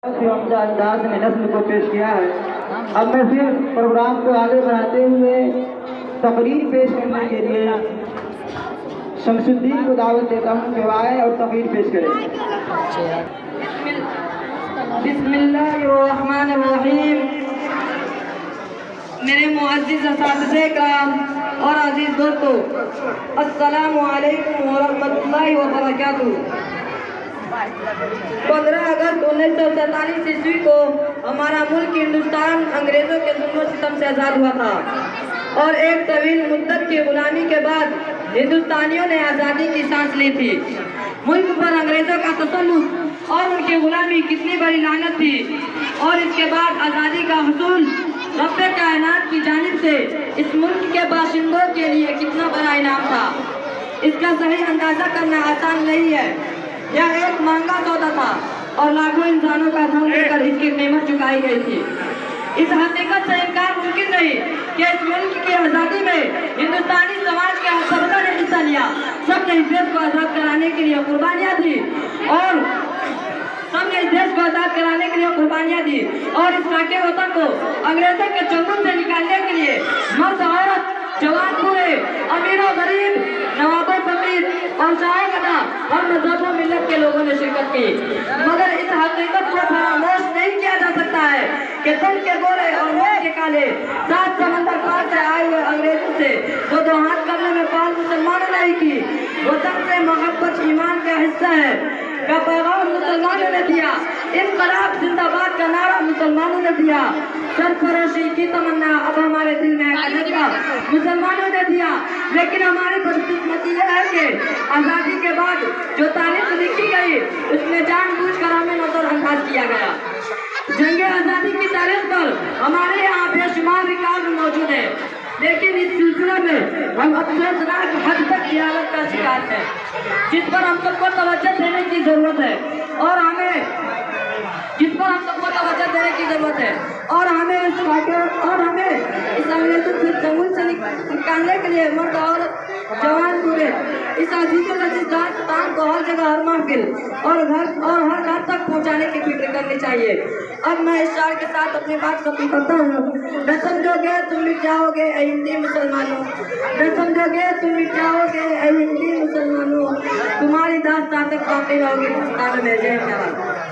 عمدہ انداز میں نظم کو پیش کیا ہے. اب میں پھر پروگرام کو آگے بڑھاتے ہوئے تقریر پیش کرنے کے لیے شمس الدین کو دعوت دیتا ہوں کہ وہ آئے اور تقریر پیش کریں. بسم اللہ الرحمن الرحیم. میرے معزز اساتذہ کرام اور عزیز دوستو، السلام علیکم ورحمۃ اللہ وبرکاتہ. 15 اگست 1947 عیسوی کو ہمارا ملک ہندوستان انگریزوں کے ظلم و ستم سے آزاد ہوا تھا، اور ایک طویل مدت کی غلامی کے بعد ہندوستانیوں نے آزادی کی سانس لی تھی. ملک پر انگریزوں کا تسلط اور ان کی غلامی کتنی بڑی لعنت تھی، اور اس کے بعد آزادی کا حصول رب کائنات کی جانب سے اس ملک کے باشندوں کے لیے کتنا بڑا انعام تھا. اس کا صحیح اندازہ کرنا آسان نہیں ہے. یہ ایک مہنگا سودا تھا اور لاکھوں انسانوں کا دم لے کر اس کی قیمت چکائی گئی تھی. اس حقیقت سے انکار ممکن نہیں کہ اس ملک کی آزادی میں ہندوستانی سماج کے ہر طبقہ نے حصہ لیا. سب نے اس دیش کو آزاد کرانے کے لیے قربانیاں دی اور اس پاک وطن کو انگریزوں کے چنگل سے نکالنے کے لیے مرد عورت، جوان بوڑھے، امیر و غریب، نواب و فقیر اور شاہ گدا اور مذہب و ملت کے لوگوں نے شرکت کی. مگر اس حقیقت کو فراموش نہیں کیا جا سکتا ہے کہ دن کے گورے اور مون کے کالے 7 سمندر پار سے آئے ہوئے انگریزوں سے دو ہاتھ کرنے میں پال مسلمانوں نے کی. وطن سے محبت ایمان کا حصہ ہے کا پیغام مسلمانوں نے دیا. انقلاب زندہ باد کا نعرہ مسلمانوں نے دیا. سرفروشی کی تمنا اب ہمارے دل میں ہے مسلمانوں نے دیا. لیکن ہماری بدقسمتی یہ ہے کہ آزادی کے بعد جو تاریخ لکھی گئی اس میں جان بوجھ کر ہمیں نظر انداز کیا گیا. جنگ آزادی کی تاریخ پر ہمارے یہاں بے شمار ریکارڈ موجود ہے، لیکن اس سلسلے میں ہم افسوسناک حد تک جہالت کا شکار ہیں، جس پر ہم سب کو توجہ دینے کی ضرورت ہے اور ہمیں اس انگریزوں سے چنگل سے نکالنے کے لیے مرد اور جوان بوڑھے اس عزیز و عزیز داستان کو ہر جگہ ہر محفل اور ہر گھر تک پہنچانے کی فکر کرنی چاہیے. اب میں اس شعر کے ساتھ اپنی بات ختم کرتا ہوں. نہ سمجھو گے تم مٹ جاؤ گے اے ہندی مسلمانوں، نہ سمجھو گے تم مٹ جاؤ گے اے ہندی مسلمانوں، تمہاری داستان تک باقی رہو گی ہندوستان میں. جے جوان.